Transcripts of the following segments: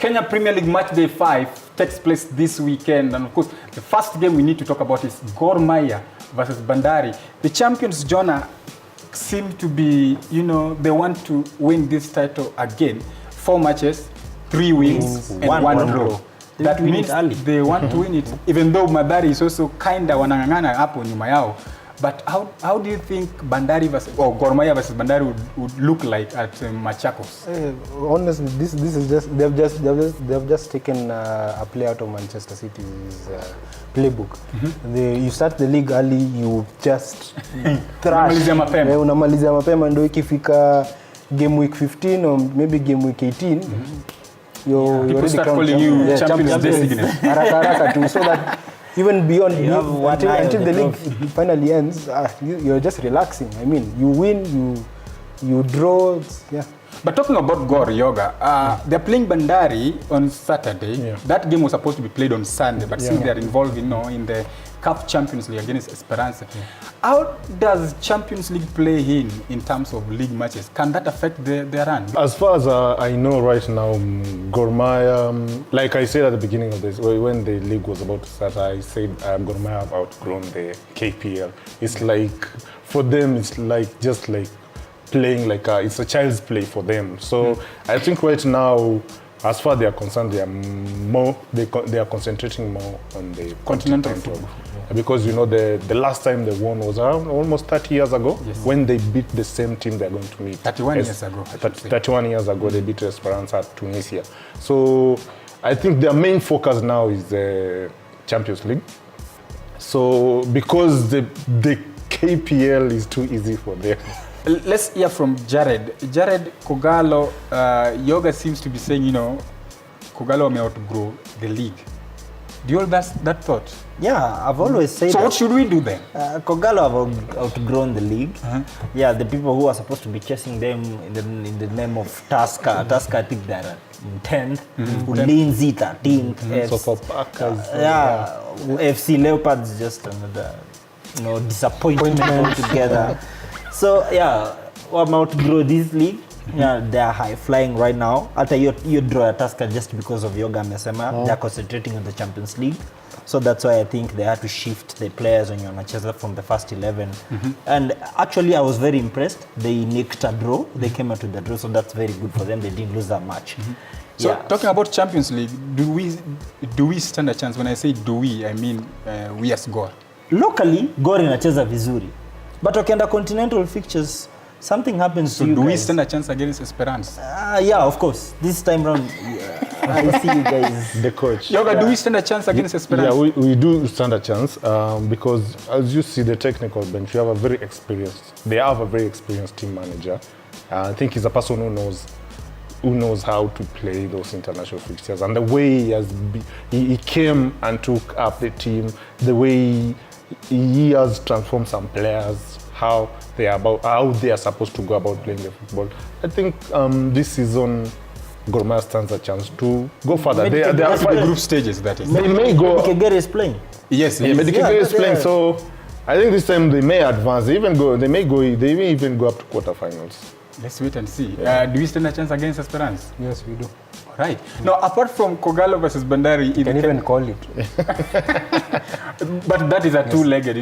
Kenya Premier League Matchday 5 takes place this weekend, and of course, the first game we need to talk about is Gor Mahia versus Bandari. The champions, Jonah, seem to be, they want to win this title again. 4 matches, 3 wins, and 1 draw. That means they want to win it, even though Bandari is also kind of wanangangana hapo nyuma yao. But how do you think Bandari Gor Mahia versus Bandari would look like at Machakos? Honestly, this is just they've just taken a player out of Manchester City's playbook. You start the league early, you just thrash. Unamalizia mapema ndio ikifika game week 15 or maybe game week 18. People start calling you champions designate. Haraka too, so that even beyond until the league finally ends, you're just relaxing. I mean, you win, you draw, yeah. But talking about Gor Yoga, they're playing Bandari on Saturday. Yeah. That game was supposed to be played on Sunday, but since they're involved, in the CAF Champions League against Esperance. Yeah. How does Champions League play in terms of league matches? Can that affect their run? As far as I know right now, Gor Mahia, like I said at the beginning of this, when the league was about to start, I said Gor Mahia have outgrown the KPL. It's like, for them, it's like just like playing like it's a child's play for them. So I think right now, as far as they are concerned, they are concentrating more on the continental football. Because the last time they won was around almost 30 years ago, when they beat the same team they're going to meet. 31 years ago. 31 years ago, they beat Esperance at Tunisia. So I think their main focus now is the Champions League. So because the KPL is too easy for them. Let's hear from Jared. Jared, Kogalo, Yoga seems to be saying, Kogalo may outgrow the league. Do you hold that thought? Yeah, I've always said so. What should we do then? Kogalo have outgrown the league. Yeah, the people who are supposed to be chasing them in the name of Tusker, I think they're in 10th, Ulinzi 13th. So for Packers. FC Leopards just another disappointment altogether. So yeah, I'm outgrow this league. Yeah, they're high flying right now. After you draw a Tusker just because of Yoga Mesema, they're concentrating on the Champions League. So that's why I think they had to shift the players on Yonacheza from the first 11. And actually, I was very impressed. They nicked a draw. They came out with the draw, so that's very good for them. They didn't lose that much. So talking about Champions League, do we stand a chance? When I say do we, I mean we as Gor. Locally, Gor inacheza vizuri. But ukienda continental fixtures, something happens to you guys. So do we stand a chance against Esperance? Yeah, of course. This time round, I see you guys. The coach. Yoga, do we stand a chance against Esperance? Yeah, we do stand a chance because as you see the technical bench, they have a very experienced team manager. I think he's a person who knows how to play those international fixtures. And the way he came and took up the team, the way he has transformed some players, how they are supposed to go about playing the football. I think this season, Gor Mahia stands a chance to go further. They are the group stages, that is. They may go. Kegere is playing. Yes, Kegere is playing. So I think this time they may advance. They may even go up to quarterfinals. Let's wait and see. Do we stand a chance against Esperance? Yes, we do. Right. Now, apart from Kogalo versus Bandari, you can even call it. But that is a two-legged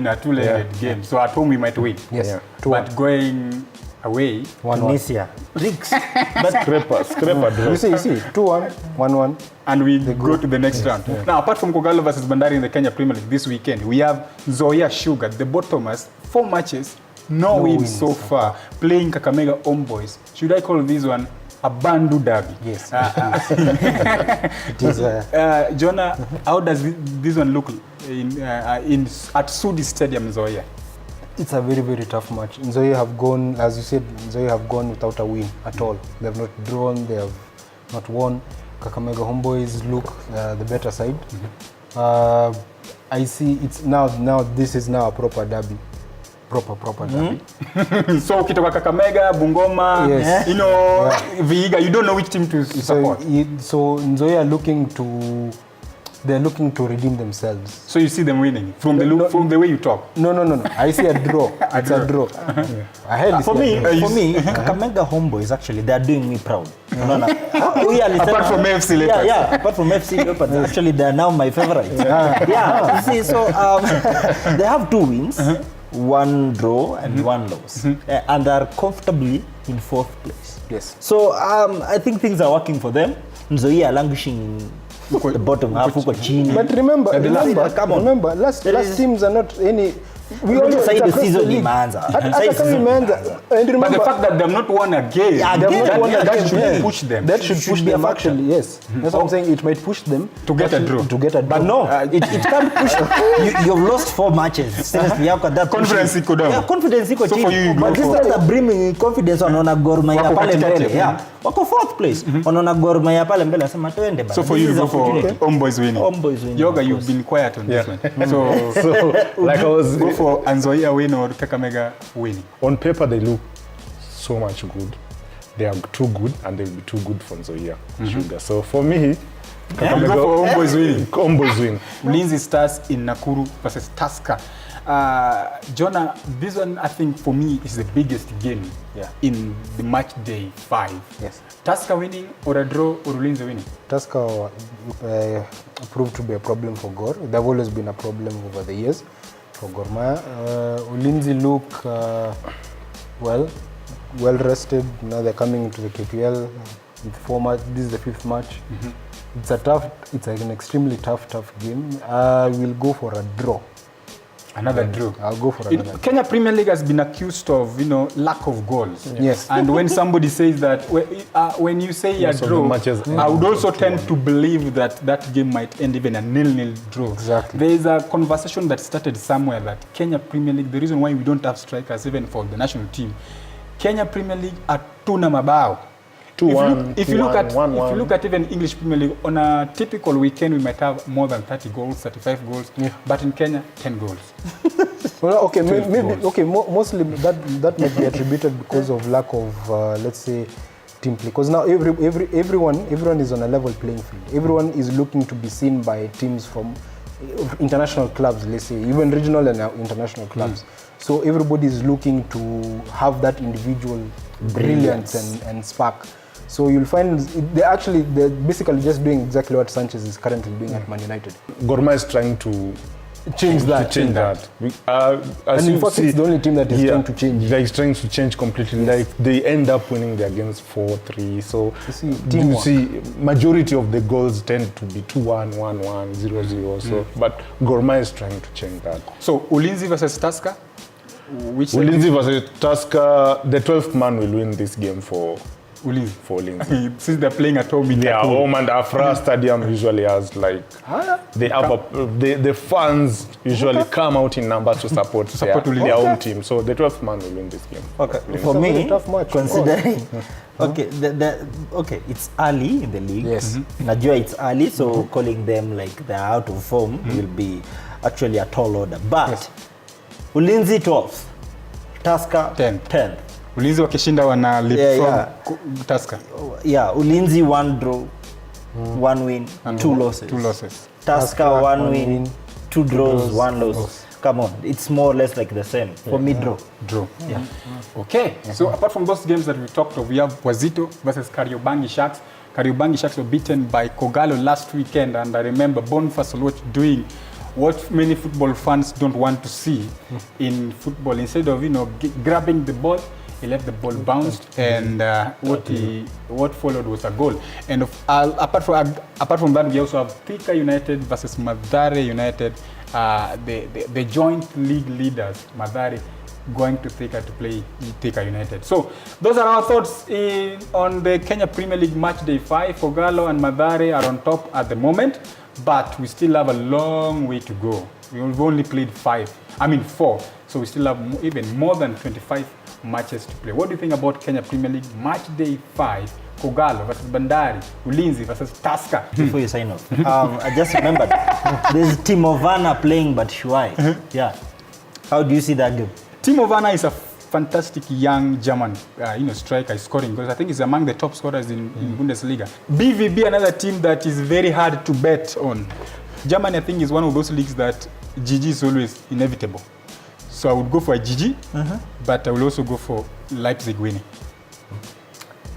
game. So at home we might win. Yes. Yeah. But going away, Tunisia. Rigs. Scraper draw. You see, 2-1, 1-1. And we go to the next round. Yeah. Now, apart from Kogalo versus Bandari in the Kenya Premier League this weekend, we have Nzoia Sugar, the bottomers, 4 matches, no wins so far, playing Kakamega Homeboys. Should I call this one a Bandu derby? Yes. It is. Jonah, how does this one look at Sudi Stadium, Nzoia? It's a very, very tough match. Nzoia have gone, as you said, without a win at all. They have not drawn, they have not won. Kakamega Homeboys look the better side. I see it's now this is now a proper derby. Proper derby. So ukitoka Kakamega, Bungoma, Vihiga, you don't know which team to support. So Nzoia looking to they're looking to redeem themselves. So you see them winning from the way you talk. No. I see a draw. It's a draw. I held For me, Kakamega Homeboys actually they are doing me proud. Apart from FC Leopards. Yeah, apart from FC Leopards, actually they are now my favorites. You see, so they have 2 wins, 1 draw and 1 loss, and they are comfortably in 4th place. Yes. So I think things are working for them. Nzoia languishing in the bottom half, huko chini. But remember, last teams are not any. We always say the across season league. demands. And remember, But the fact that they've not won a game, that should push them. That should push them actually, yes. That's what I'm saying. It might push them to get a draw. But no, it can't push. You've lost 4 matches. Seriously, how could that Confidence iko down. Yeah, confidence iko So chini. for you, But this guys are bringing confidence wanaona Gor Mahia Wako pale katikati, mbele. Yeah, wako 4th place. Wanaona Gor Mahia pale mbele nasema twende bana. So for you to go for Homeboys winning. Homeboys winning, Yoga, of you've course. been quiet on this one. So, like I was Go for Nzoia win or Kakamega winning. on paper, they look so much good. They are too good, and they'll be too good for Nzoia Sugar. So for me, You go for Homeboys winning. Homeboys win. Ulinzi Stars in Nakuru versus Tusker. Jonah, this one I think for me is the biggest game in the match day 5. Yes. Tusker winning or a draw or Ulinzi winning? Tusker proved to be a problem for Gor. They've always been a problem over the years for Gor Mahia. Ulinzi look well rested. Now they're coming into the KPL with 4 matches. This is the 5th match. It's an extremely tough game. We'll go for a draw. Another draw. I'll go for another. Kenya Premier League has been accused of, lack of goals. Yes. And when somebody says that, when you say a Most of the draw, matches I would end also 2-1. tend to believe that game might end even a 0-0 draw. Exactly. There is a conversation that started somewhere that Kenya Premier League, the reason why we don't have strikers even for the national team, Kenya Premier League hatuna mabao. 2-1, If you look at 1-1. if you look at even English Premier League, on a typical weekend we might have more than 30 goals, 35 goals, but in Kenya 10 goals. Well, okay, maybe mostly that might be attributed because of lack of let's say team play. Because now everyone is on a level playing field. Everyone is looking to be seen by teams from international clubs, let's say, even regional and international clubs. So everybody is looking to have that individual brilliance and spark. So you'll find they're basically just doing exactly what Sanchez is currently doing at Man United. Gor Mahia is trying to Change that. As And in you fact, see, it's the only team that is trying to change. Like, it's trying to change completely. Like, they end up winning the against 4-3. So You see, you teamwork. see, majority of the goals tend to be 2-1, 1-1, 0-0. So, but Gor Mahia is trying to change that. So Ulinzi versus Tusker, which Ulinzi versus Tusker, the 12th man will win this game for Ulinzi. Since they're playing at home in Yeah, Nakuru. home and Afra Stadium usually has like the fans usually come out in numbers to support their Ulinzi. home team. So the 12th man will win this game. Okay, It's for a very me, tough match, of considering okay, it's early in the league. Yes. Najua it's early, so calling them like they're out of form will be actually a tall order. But Ulinzi 12th, Tusker 10th. Ulinzi wakishinda wana leapfrog Tusker. Yeah, Ulinzi 1 draw, 1 win, 2 losses. 2 losses. Tusker 1 win, 2 draws, 1 loss. Come on, it's more or less like the same. For me, draw. Yeah. Okay. So apart from those games that we talked of, we have Wazito versus Kariobangi Sharks. Kariobangi Sharks were beaten by Kogalo last weekend, and I remember Boniface Oluoch doing what many football fans don't want to see in football. Instead of grabbing the ball, he let the ball bounce, and what followed was a goal. And apart from that, we also have Thika United versus Mathare United. The joint league leaders, Mathare, going to Thika to play Thika United. So those are our thoughts on the Kenya Premier League match day 5. Kogalo and Mathare are on top at the moment, but we still have a long way to go. We've only played 4. So we still have even more than 25 matches to play. What do you think about Kenya Premier League match day 5? Kogalo versus Bandari, Ulinzi versus Tusker. Before you sign off, I just remembered there's Timo Werner playing but Shuai. Yeah. How do you see that game? Timo Werner is a fantastic young German striker scoring, because I think he's among the top scorers in Bundesliga. BVB, another team that is very hard to bet on. Germany, I think, is one of those leagues that GG is always inevitable. So I would go for a GG, but I will also go for Leipzig winning.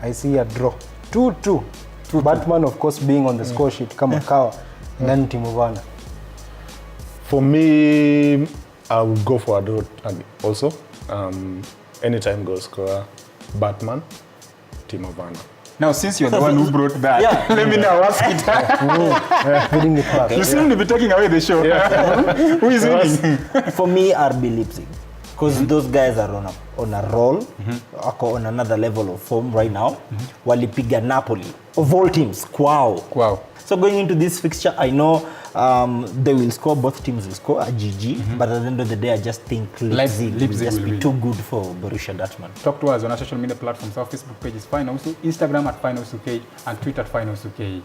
I see a draw. 2-2. Batman, of course, being on the score sheet, kama kawa, then Timo Werner. For me, I would go for a draw also. Anytime goal scorer, Batman, Timo Werner. Now, since you're the one who brought that, let me now ask it. Feeding it back. You seem to be taking away the show. Who is winning? For me, RB Leipzig. Because those guys are on a roll, on another level of form right now. Walipiga Napoli. Of all teams, wow. So going into this fixture, I know they will score, both teams will score a GG, but at the end of the day, I just think Leipzig will just be too good for Borussia Dortmund. Talk to us on our social media platforms. Our Facebook page is FineHouseUK, Instagram at FineHouseUK, and Twitter at FineHouseUK.